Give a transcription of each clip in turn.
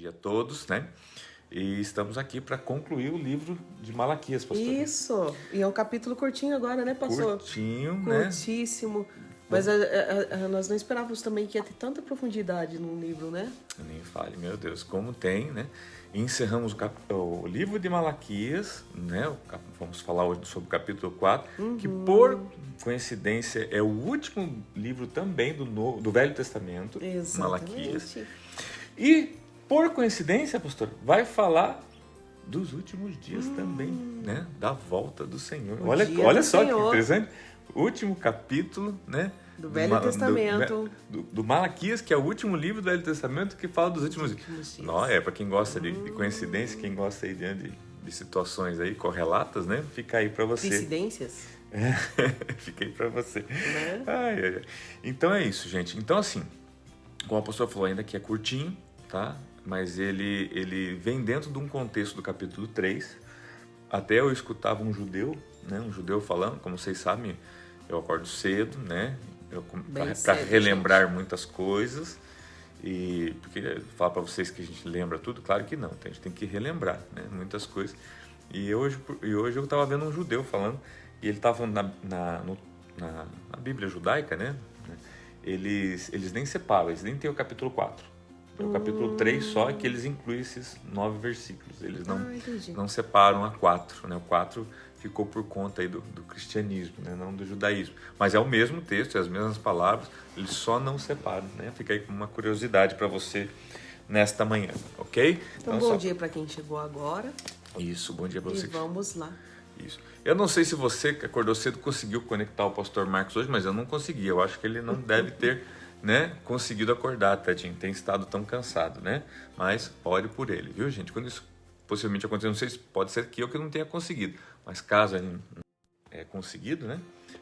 dia a todos, né? E estamos aqui para concluir o livro de Malaquias, pastor. Isso, e é um capítulo curtinho agora, né, pastor? Curtinho, né? Curtíssimo. Mas nós não esperávamos também que ia ter tanta profundidade no livro, né? Nem fale, meu Deus, como tem, né? E encerramos o livro de Malaquias, né? Vamos falar hoje sobre o capítulo 4, que por coincidência é o último livro também do Velho Testamento, Exatamente. Malaquias. E por coincidência, pastor, vai falar dos últimos dias também, né? Da volta do Senhor. Olha só que interessante. Último capítulo, né? Do Velho Testamento. Do Malaquias, que é o último livro do Velho Testamento que fala dos últimos dias. Não, para quem gosta de coincidência, quem gosta aí de situações aí correlatas, né? Fica aí para você. Coincidências? Fica aí para você. Né? Ai. Então é isso, gente. Então assim, como a pastora falou, ainda que é curtinho, tá? Mas ele vem dentro de um contexto do capítulo 3. Até eu escutava um judeu, né? Um judeu falando, como vocês sabem, eu acordo cedo, né? Para relembrar muitas coisas. E porque falar para vocês que a gente lembra tudo, claro que não, a gente tem que relembrar, né? Muitas coisas. E hoje eu estava vendo um judeu falando, e ele estava falando na Bíblia judaica, né? Eles nem separam, eles nem têm o capítulo 4. É o capítulo 3 só que eles incluem esses 9 versículos. Eles não separam a 4, né? O 4 ficou por conta aí do cristianismo, né? Não do judaísmo. Mas é o mesmo texto, é as mesmas palavras, eles só não separam, né? Fica aí com uma curiosidade para você nesta manhã, ok? Então bom dia para quem chegou agora. Isso, bom dia para você. E vamos lá. Isso. Eu não sei se você que acordou cedo conseguiu conectar o pastor Marcos hoje, mas eu não consegui. Eu acho que ele não deve ter, né, conseguido acordar, tadinho. Tem estado tão cansado, né? Mas ore por ele, viu, gente? Quando isso possivelmente acontecer, não sei se pode ser que eu não tenha conseguido. Mas caso ele não conseguido, né?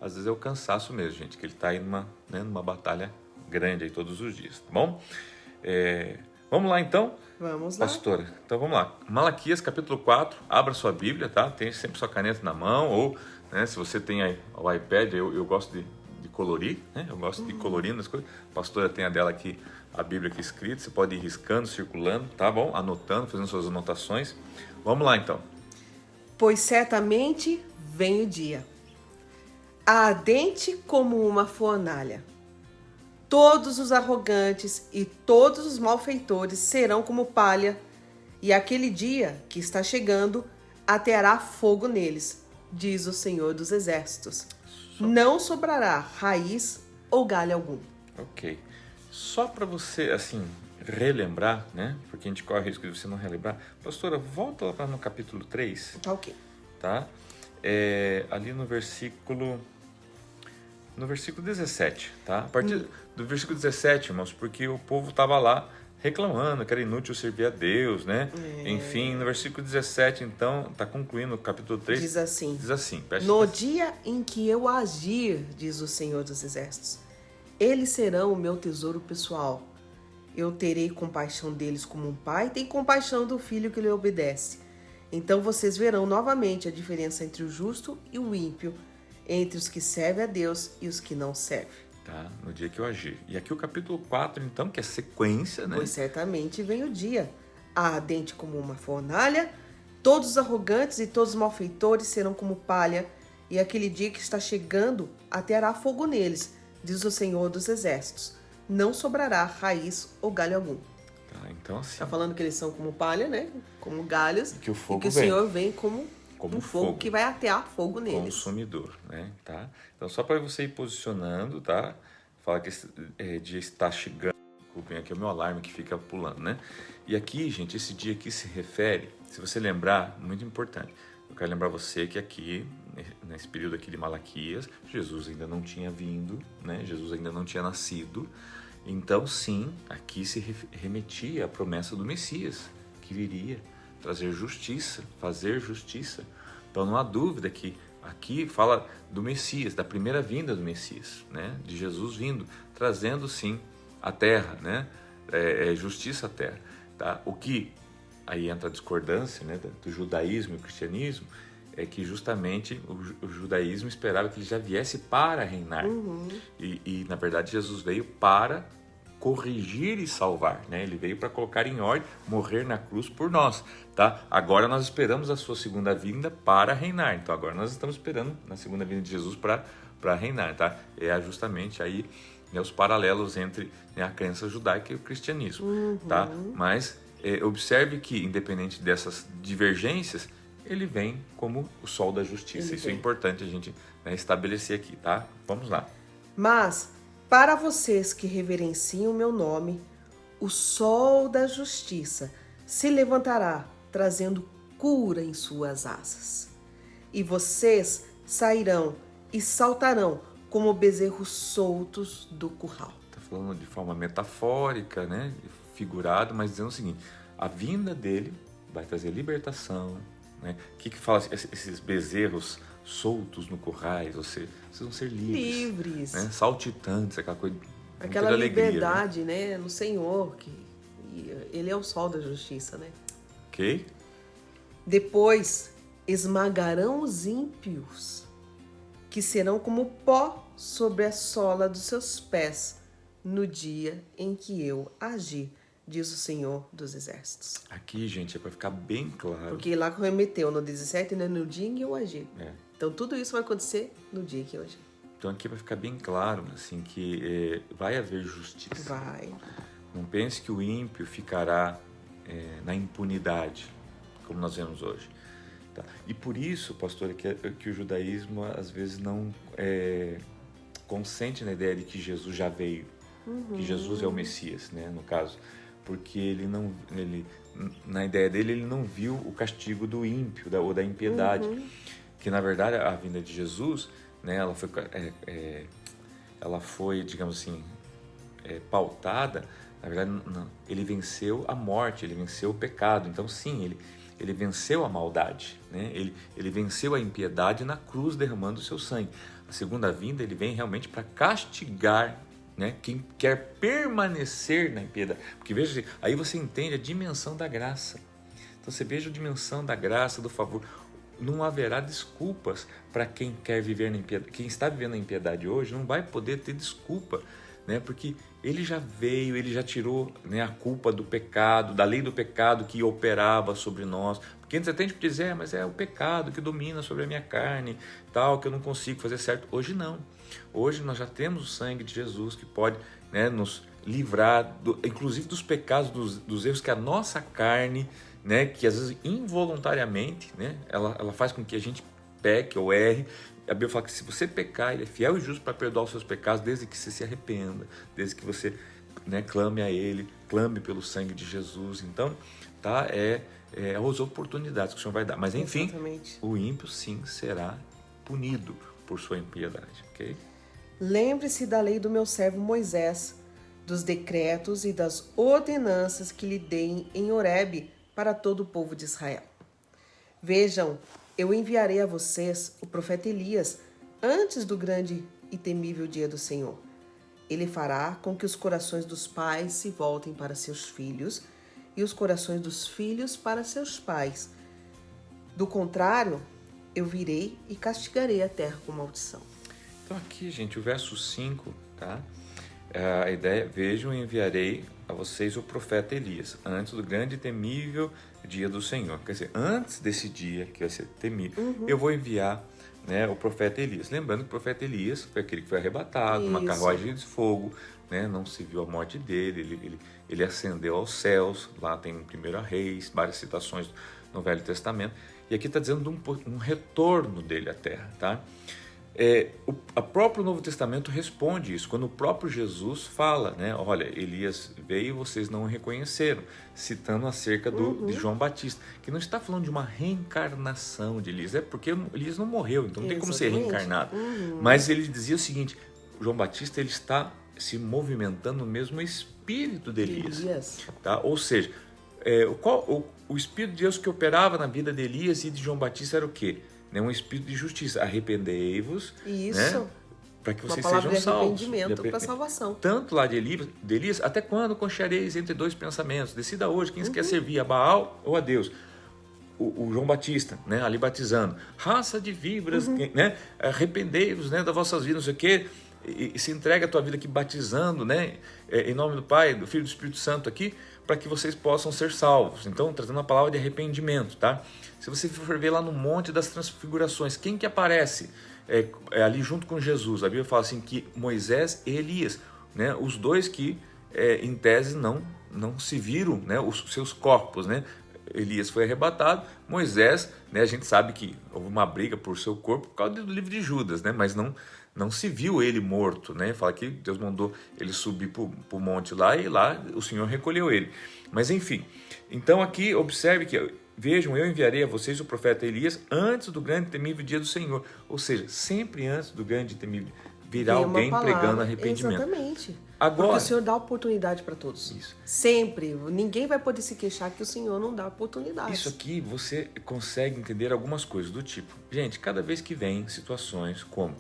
Às vezes é o cansaço mesmo, gente, que ele está aí numa batalha grande aí todos os dias, tá bom? Vamos lá então? Vamos lá. Pastora, então vamos lá. Malaquias capítulo 4, abra sua Bíblia, tá? Tem sempre sua caneta na mão, ou, né, se você tem aí o iPad, eu gosto de colorir, né? Eu gosto de colorindo as coisas. A pastora tem a dela aqui, a Bíblia aqui escrita, você pode ir riscando, circulando, tá bom? Anotando, fazendo suas anotações. Vamos lá então. Pois certamente vem o dia, ardente como uma fornalha. Todos os arrogantes e todos os malfeitores serão como palha, e aquele dia que está chegando ateará fogo neles, diz o Senhor dos Exércitos. Não sobrará raiz ou galho algum. Ok. Só para você, assim, relembrar, né? Porque a gente corre o risco de você não relembrar. Pastora, volta lá no capítulo 3. Tá ok. Tá? Ali no versículo 17, tá? A partir do versículo 17, irmãos, porque o povo estava lá reclamando que era inútil servir a Deus, né? Enfim, no versículo 17, então, está concluindo o capítulo 3. Diz assim, no dia em que eu agir, diz o Senhor dos Exércitos, eles serão o meu tesouro pessoal. Eu terei compaixão deles como um pai tem compaixão do filho que lhe obedece. Então vocês verão novamente a diferença entre o justo e o ímpio, entre os que servem a Deus e os que não servem. Tá, no dia que eu agir. E aqui o capítulo 4, então, que é sequência, né? Pois certamente vem o dia, ardente como uma fornalha, todos os arrogantes e todos os malfeitores serão como palha, e aquele dia que está chegando ateará fogo neles, diz o Senhor dos Exércitos. Não sobrará raiz ou galho algum. Tá, então assim... Está falando que eles são como palha, né? Como galhos. Que o fogo e que o Senhor vem como um fogo que vai atear fogo neles. Consumidor, né? Tá? Então, só para você ir posicionando, tá? Fala que esse dia está chegando. Vem aqui o meu alarme que fica pulando, né? E aqui, gente, esse dia aqui se refere, se você lembrar, muito importante. Eu quero lembrar você que aqui, nesse período aqui de Malaquias, Jesus ainda não tinha vindo, né? Jesus ainda não tinha nascido. Então, sim, aqui se remetia à promessa do Messias, que viria trazer justiça, fazer justiça. Então, não há dúvida que aqui fala do Messias, da primeira vinda do Messias, né? De Jesus vindo, trazendo, sim, a terra, né? Justiça à terra. Tá? O que aí entra a discordância, né, do judaísmo e o cristianismo, é que justamente o judaísmo esperava que ele já viesse para reinar. E na verdade, Jesus veio para corrigir e salvar, né? Ele veio para colocar em ordem, morrer na cruz por nós, tá? Agora nós esperamos a sua segunda vinda para reinar. Então agora nós estamos esperando na segunda vinda de Jesus para reinar, tá? É justamente aí, né, os paralelos entre, né, a crença judaica e o cristianismo, tá? Mas observe que, independente dessas divergências, ele vem como o sol da justiça. Isso é importante a gente, né, estabelecer aqui, tá? Vamos lá. Mas, para vocês que reverenciam o meu nome, o sol da justiça se levantará, trazendo cura em suas asas. E vocês sairão e saltarão como bezerros soltos do curral. Está falando de forma metafórica, né? Figurado, mas dizendo o seguinte: a vinda dele vai trazer libertação, né? O que fala esses bezerros soltos no currais? Ou seja, vocês vão ser livres, né? Saltitantes, aquela coisa, aquela alegria, liberdade, né? No Senhor, que ele é o sol da justiça, né? Ok? Depois esmagarão os ímpios, que serão como pó sobre a sola dos seus pés, no dia em que eu agir, diz o Senhor dos Exércitos. Aqui, gente, é para ficar bem claro. Porque lá remeteu no 17, né? No dia em que eu agir. É. Então tudo isso vai acontecer no dia que eu agir. Então aqui vai ficar bem claro, assim, que vai haver justiça. Vai. Não pense que o ímpio ficará na impunidade, como nós vemos hoje. Tá? E por isso, pastor, que o judaísmo às vezes não consente na ideia de que Jesus já veio, que Jesus é o Messias, né, no caso, porque na ideia dele ele não viu o castigo do ímpio ou da impiedade, que na verdade a vinda de Jesus, né, ela foi, digamos assim, pautada. Na verdade, ele venceu a morte, ele venceu o pecado. Então, sim, ele venceu a maldade, né? Ele venceu a impiedade na cruz, derramando o seu sangue. A segunda vinda, ele vem realmente para castigar, né, quem quer permanecer na impiedade. Porque veja, aí você entende a dimensão da graça. Então, você veja a dimensão da graça, do favor. Não haverá desculpas para quem quer viver na impiedade. Quem está vivendo na impiedade hoje não vai poder ter desculpa, né? Porque ele já veio, ele já tirou, né, a culpa do pecado, da lei do pecado que operava sobre nós. Porque antes até a gente dizer, mas é o pecado que domina sobre a minha carne, tal, que eu não consigo fazer certo. Hoje não. Hoje nós já temos o sangue de Jesus que pode, né, nos livrar, inclusive dos pecados, dos erros que a nossa carne, né, que às vezes involuntariamente, né, ela faz com que a gente peque ou erre. A Bíblia fala que se você pecar, ele é fiel e justo para perdoar os seus pecados, desde que você se arrependa, desde que você, né, clame a ele, clame pelo sangue de Jesus. Então, tá, as oportunidades que o Senhor vai dar. Mas enfim, exatamente, o ímpio sim será punido por sua impiedade, ok? Lembre-se da lei do meu servo Moisés, dos decretos e das ordenanças que lhe dei em Horebe para todo o povo de Israel. Vejam, eu enviarei a vocês o profeta Elias antes do grande e temível dia do Senhor. Ele fará com que os corações dos pais se voltem para seus filhos e os corações dos filhos para seus pais. Do contrário, eu virei e castigarei a terra com maldição. Então aqui, gente, o verso 5, tá? A ideia, vejam, enviarei a vocês o profeta Elias, antes do grande e temível dia do Senhor. Quer dizer, antes desse dia, que vai ser temível, eu vou enviar, né, o profeta Elias. Lembrando que o profeta Elias foi aquele que foi arrebatado, uma carruagem de fogo, né, não se viu a morte dele, ele ascendeu aos céus. Lá tem 1 Reis, várias citações no Velho Testamento. E aqui está dizendo de um retorno dele à terra, tá? O próprio Novo Testamento responde isso, quando o próprio Jesus fala, né? Olha, Elias veio e vocês não o reconheceram, citando acerca de João Batista, que não está falando de uma reencarnação de Elias, porque Elias não morreu, então não tem como ser reencarnado. Mas ele dizia o seguinte: João Batista, ele está se movimentando no mesmo espírito de Elias. Tá? Ou seja, o Espírito de Deus que operava na vida de Elias e de João Batista era o quê? Um espírito de justiça. Arrependei-vos, né, para que vocês sejam salvos. Arrependimento para salvação. Tanto lá de Elias, até quando conchereis entre dois pensamentos? Decida hoje quem quer servir, a Baal ou a Deus. O João Batista, né, ali batizando. Raça de víboras, né, arrependei-vos, né, das vossas vidas, não sei o quê. e se entrega a tua vida aqui batizando, né? Em nome do Pai, do Filho e do Espírito Santo aqui, para que vocês possam ser salvos. Então, trazendo a palavra de arrependimento, tá? Se você for ver lá no Monte das Transfigurações, quem que aparece ali junto com Jesus? A Bíblia fala assim que Moisés e Elias, né? Os dois que, em tese, não se viram, né? Os seus corpos, né? Elias foi arrebatado, Moisés, né? A gente sabe que houve uma briga por seu corpo por causa do livro de Judas, né? Mas não se viu ele morto, né? Fala que Deus mandou ele subir para o monte lá e lá o Senhor recolheu ele. Mas enfim, então aqui observe que, vejam, eu enviarei a vocês o profeta Elias antes do grande e temível dia do Senhor. Ou seja, sempre antes do grande e temível virá alguém pregando arrependimento. Exatamente. Agora, porque o Senhor dá oportunidade para todos. Isso. Sempre. Ninguém vai poder se queixar que o Senhor não dá oportunidade. Isso aqui você consegue entender algumas coisas do tipo. Gente, cada vez que vem situações como...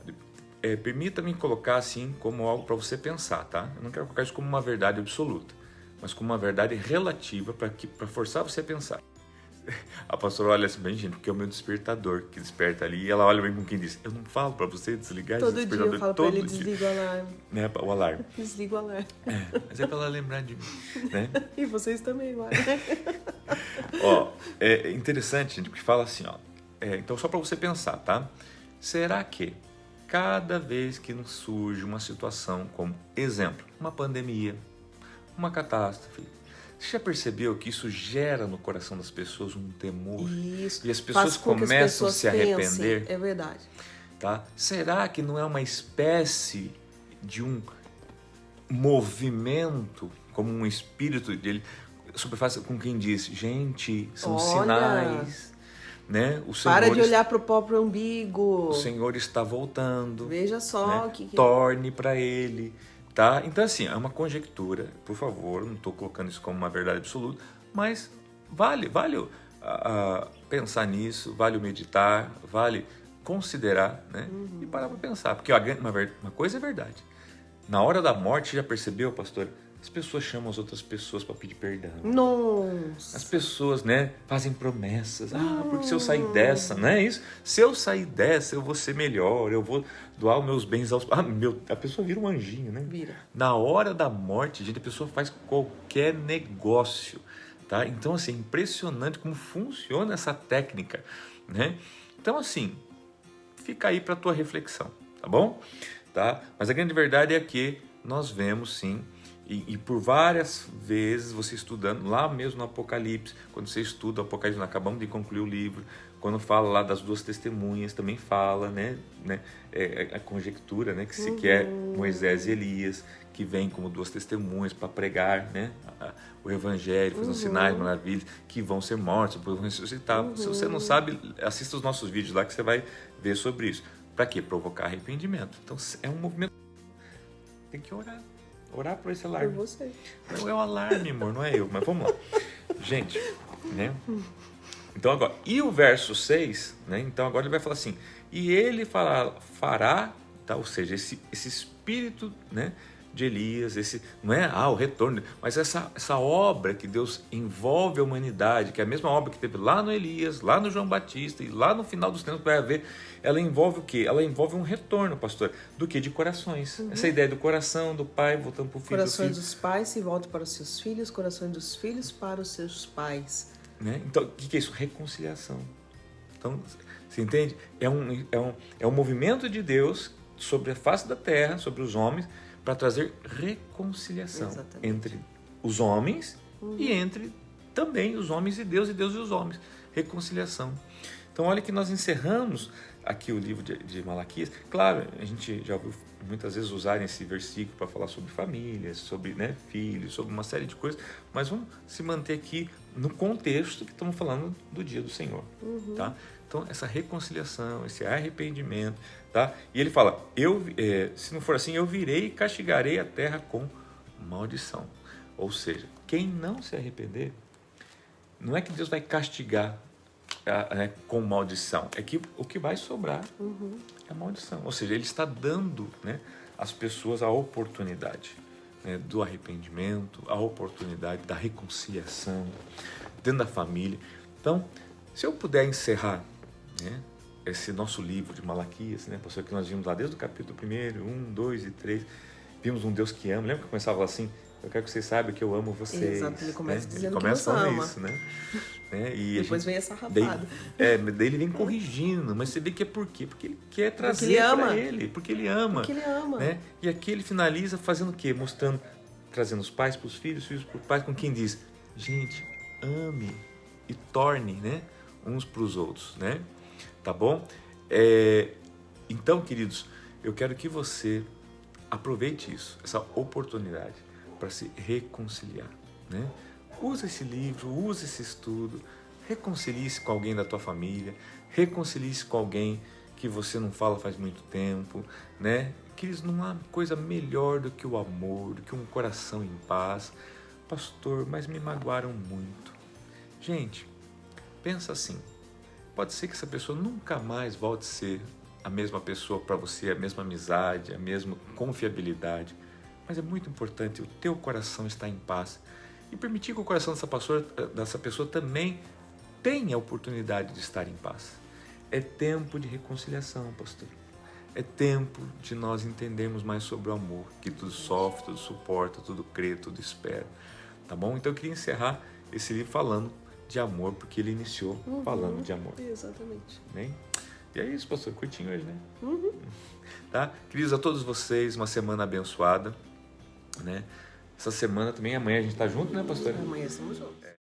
permita-me colocar assim como algo para você pensar, tá? Eu não quero colocar isso como uma verdade absoluta, mas como uma verdade relativa para forçar você a pensar. A pastora olha assim, bem, gente, porque é o meu despertador que desperta ali, e ela olha bem com quem diz, eu não falo para você desligar esse despertador eu falo todo para ele, dia. desliga o alarme. Né, o alarme. Desliga o alarme. Mas é para ela lembrar de mim, né? E vocês também, vai. Ó, é interessante, gente, porque fala assim, ó, então só para você pensar, tá? Será que cada vez que nos surge uma situação como, exemplo, uma pandemia, uma catástrofe, você já percebeu que isso gera no coração das pessoas um temor? Isso. E as pessoas começam a se arrepender? É verdade. Tá? Será que não é uma espécie de um movimento, como um espírito dele, superfácil com quem diz, gente, são sinais, né? O Senhor para de olhar para o próprio umbigo. O Senhor está voltando. Veja só, né? Torne para Ele. Tá? Então, assim, é uma conjectura, por favor, não estou colocando isso como uma verdade absoluta, mas vale pensar nisso, vale meditar, vale considerar, né? E parar para pensar, porque uma coisa é verdade. Na hora da morte, já percebeu, pastor? As pessoas chamam as outras pessoas para pedir perdão. Nossa. As pessoas, né, fazem promessas. Porque se eu sair dessa, não é isso? Se eu sair dessa, eu vou ser melhor, eu vou doar os meus bens aos... a pessoa vira um anjinho, né? Vira. Na hora da morte, gente, a pessoa faz qualquer negócio, tá? Então, assim, é impressionante como funciona essa técnica, né? Então, assim, fica aí para a tua reflexão, tá bom? Tá? Mas a grande verdade é que nós vemos, sim, e por várias vezes você estudando, lá mesmo no Apocalipse, quando você estuda o Apocalipse, nós acabamos de concluir o livro, quando fala lá das duas testemunhas, também fala, né, a conjectura, né, que se quer Moisés e Elias, que vêm como duas testemunhas para pregar, né, o Evangelho, fazendo sinais, maravilhas, que vão ser mortos, depois vão ressuscitar. Se você não sabe, assista os nossos vídeos lá que você vai ver sobre isso. Para quê? Provocar arrependimento. Então, é um movimento. Tem que orar. Orar por esse alarme. Por você. Não é o alarme, amor, não é eu. Mas vamos lá. Gente, né? Então agora, e o verso 6, né? Então agora ele vai falar assim, e ele fará, tá? Ou seja, esse espírito, né, de Elias, não é o retorno, mas essa obra que Deus envolve a humanidade, que é a mesma obra que teve lá no Elias, lá no João Batista e lá no final dos tempos vai haver, ela envolve o quê? Ela envolve um retorno, pastor, do que? De corações. Essa ideia do coração, do pai voltando para o filho. Corações dos pais se voltam para os seus filhos, corações dos filhos para os seus pais. Né? Então, o que é isso? Reconciliação. Então, você entende? É um movimento de Deus sobre a face da terra, sobre os homens, para trazer reconciliação. Exatamente. Entre os homens e entre também os homens e Deus e os homens. Reconciliação. Então, olha que nós encerramos aqui o livro de Malaquias. Claro, a gente já ouviu muitas vezes usarem esse versículo para falar sobre famílias, sobre, né, filhos, sobre uma série de coisas, mas vamos se manter aqui no contexto que estamos falando do dia do Senhor. Tá? Então, essa reconciliação, esse arrependimento, tá? E ele fala, se não for assim, eu virei e castigarei a terra com maldição. Ou seja, quem não se arrepender, não é que Deus vai castigar com maldição, é que o que vai sobrar é a maldição. Ou seja, ele está dando, né, às pessoas a oportunidade, né, do arrependimento, a oportunidade da reconciliação dentro da família. Então, se eu puder encerrar, né, esse nosso livro de Malaquias, né, pastor, que nós vimos lá desde o capítulo 1, 1, 2 e 3, vimos um Deus que ama. Lembra que começava assim? Eu quero que vocês saibam que eu amo vocês. Exato, ele começa né? dizendo ele começa que nos falando ama. isso, né? E Depois vem essa sarrafada. Daí ele vem corrigindo, mas você vê que é por quê? Porque ele quer trazer ele ama. para ele, porque ele ama. Porque ele ama. Né? E aqui ele finaliza fazendo o quê? Mostrando, trazendo os pais para os filhos, filhos para os pais, com quem diz, gente, ame e torne, né, uns para os outros, né? Tá bom? Então, queridos, eu quero que você aproveite isso, essa oportunidade para se reconciliar, né? Use esse livro, use esse estudo, reconcilie-se com alguém da tua família, reconcilie-se com alguém que você não fala faz muito tempo, né? Que não há coisa melhor do que o amor, do que um coração em paz. Pastor, mas me magoaram muito. Gente, pensa assim, pode ser que essa pessoa nunca mais volte a ser a mesma pessoa para você, a mesma amizade, a mesma confiabilidade, mas é muito importante o teu coração estar em paz e permitir que o coração dessa pessoa também tenha a oportunidade de estar em paz. É tempo de reconciliação, pastor. É tempo de nós entendermos mais sobre o amor, que tudo sofre, tudo suporta, tudo crê, tudo espera. Tá bom? Então eu queria encerrar esse livro falando de amor, porque ele iniciou falando de amor. Exatamente. Bem? E é isso, pastor. Curtinho hoje, né? Tá? Queridos, a todos vocês, uma semana abençoada, né? Essa semana também, amanhã a gente tá junto, né, pastor? Amanhã estamos juntos.